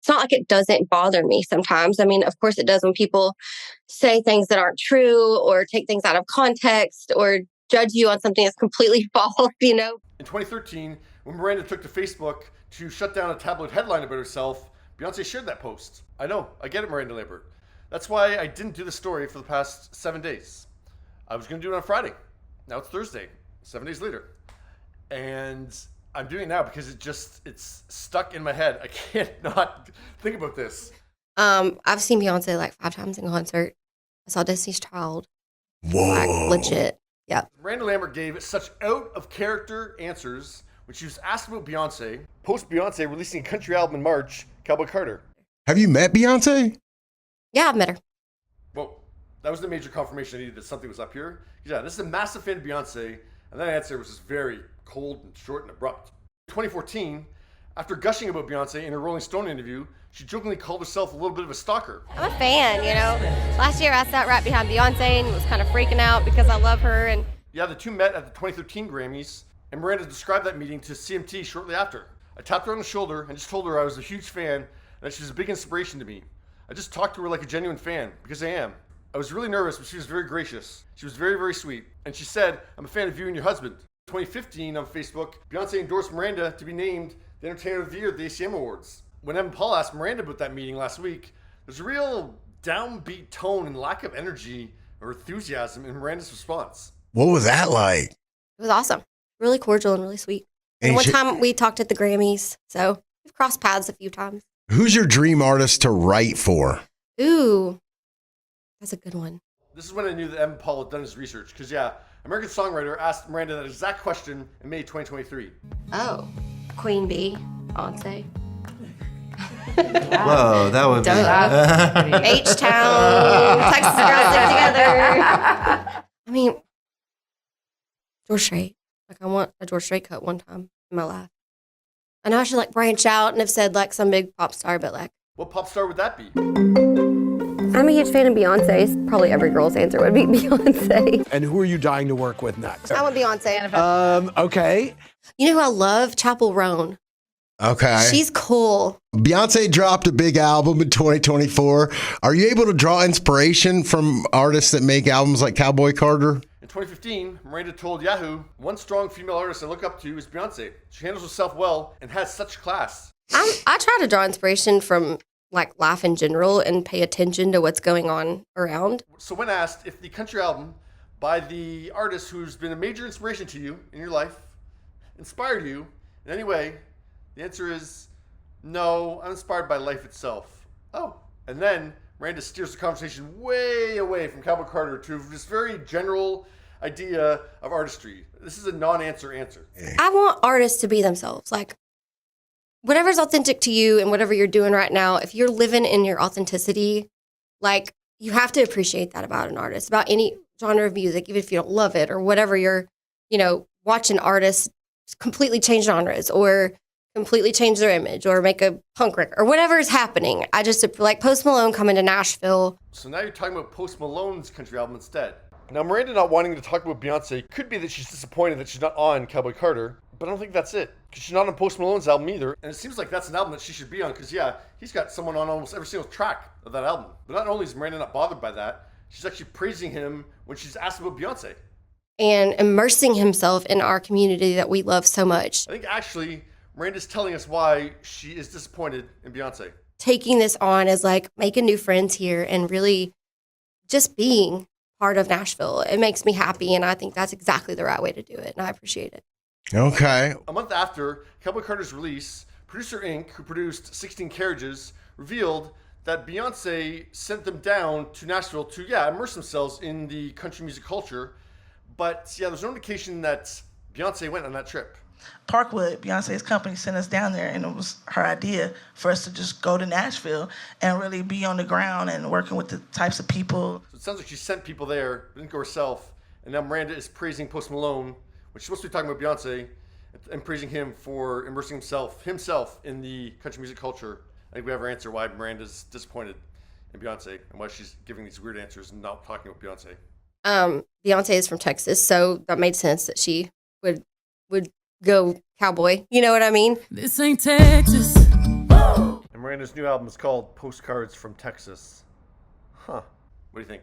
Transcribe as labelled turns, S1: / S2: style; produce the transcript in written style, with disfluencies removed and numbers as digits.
S1: it's not like it doesn't bother me sometimes. I mean, of course it does when people say things that aren't true or take things out of context or judge you on something that's completely false, you know?
S2: In 2013, when Miranda took to Facebook to shut down a tabloid headline about herself, Beyonce shared that post. I know, I get it, Miranda Lambert. That's why I didn't do the story for the past 7 days. I was going to do it on Friday. Now it's Thursday, 7 days later. And I'm doing it now because it's stuck in my head. I can't not think about this.
S1: I've seen Beyonce like 5 times in concert. I saw Destiny's Child.
S3: Whoa.
S1: Like, legit. Yeah.
S2: Miranda Lambert gave such out-of-character answers when she was asked about Beyonce, post-Beyonce releasing a country album in March, Cowboy Carter.
S3: Have you met Beyonce?
S1: Yeah, I've met her.
S2: Well, that was the major confirmation I needed that something was up here. Yeah, this is a massive fan of Beyonce, and that answer was just very cold and short and abrupt. In 2014, after gushing about Beyonce in a Rolling Stone interview, she jokingly called herself a little bit of a stalker.
S1: I'm a fan, you know. Last year I sat right behind Beyonce and was kind of freaking out because I love her. And
S2: yeah, the two met at the 2013 Grammys, and Miranda described that meeting to CMT shortly after. I tapped her on the shoulder and just told her I was a huge fan and that she was a big inspiration to me. I just talked to her like a genuine fan, because I am. I was really nervous, but she was very gracious. She was very, very sweet. And she said, I'm a fan of you and your husband. 2015 on Facebook, Beyonce endorsed Miranda to be named the Entertainer of the Year at the ACM Awards. When Evan Paul asked Miranda about that meeting last week, there's a real downbeat tone and lack of energy or enthusiasm in Miranda's response.
S3: What was that like?
S1: it was awesome. Really cordial and really sweet. And one time we talked at the Grammys, so we've crossed paths a few times.
S3: Who's your dream artist to write for?
S1: Ooh, that's a good one.
S2: This is when I knew that Evan Paul had done his research. Because, yeah, American Songwriter asked Miranda that exact question in May 2023.
S1: Oh, Queen Bee, Beyonce.
S4: Whoa, that would be...
S1: H-Town, Texas girls stick together. I mean, George Strait. Like, I want a George Strait cut one time in my life. I know I should, like, branch out and have said, like, some big pop star, but, like...
S2: What pop star would that be?
S1: I'm a huge fan of Beyonce. Probably every girl's answer would be Beyonce.
S5: And who are you dying to work with next?
S1: I want Beyonce.
S5: Okay.
S1: You know who I love? Chapel Roan.
S3: Okay.
S1: She's cool.
S3: Beyonce dropped a big album in 2024. Are you able to draw inspiration from artists that make albums like Cowboy Carter?
S2: In 2015, Miranda told Yahoo, one strong female artist I look up to is Beyonce. She handles herself well and has such class.
S1: I try to draw inspiration from like life in general and pay attention to what's going on around.
S2: So when asked if the country album by the artist who's been a major inspiration to you in your life inspired you in any way, the answer is no, I'm inspired by life itself. Oh, and then Miranda steers the conversation way away from Cowboy Carter to this very general idea of artistry. This is a non-answer answer.
S1: I want artists to be themselves. Like, whatever's authentic to you and whatever you're doing right now, if you're living in your authenticity, like, you have to appreciate that about an artist, about any genre of music, even if you don't love it or whatever you're, you know, watch an artist completely change genres or completely change their image or make a punk record or whatever is happening. I just, like Post Malone coming to Nashville.
S2: So now you're talking about Post Malone's country album instead. Now, Miranda not wanting to talk about Beyonce could be that she's disappointed that she's not on Cowboy Carter, but I don't think that's it. Because she's not on Post Malone's album either. And it seems like that's an album that she should be on because, yeah, he's got someone on almost every single track of that album. But not only is Miranda not bothered by that, she's actually praising him when she's asked about Beyonce.
S1: And immersing himself in our community that we love so much.
S2: I think actually Miranda's telling us why she is disappointed in Beyonce.
S1: Taking this on as like making new friends here and really just being part of Nashville. It makes me happy, and I think that's exactly the right way to do it, and I appreciate it.
S3: Okay.
S2: A month after Cowboy Carter's release, Producer Inc., who produced 16 Carriages, revealed that Beyonce sent them down to Nashville to, immerse themselves in the country music culture. But, there's no indication that Beyonce went on that trip.
S6: Parkwood, Beyonce's company, sent us down there, and it was her idea for us to just go to Nashville and really be on the ground and working with the types of people.
S2: So it sounds like she sent people there, didn't go herself, and now Miranda is praising Post Malone, which she's supposed to be talking about Beyonce, and praising him for immersing himself in the country music culture. I think we have our answer why Miranda's disappointed in Beyonce and why she's giving these weird answers and not talking about Beyonce.
S1: Beyonce is from Texas, so that made sense that she would go cowboy. You know what I mean?
S7: This ain't Texas.
S2: And Miranda's new album is called Postcards from Texas. Huh. What do you think?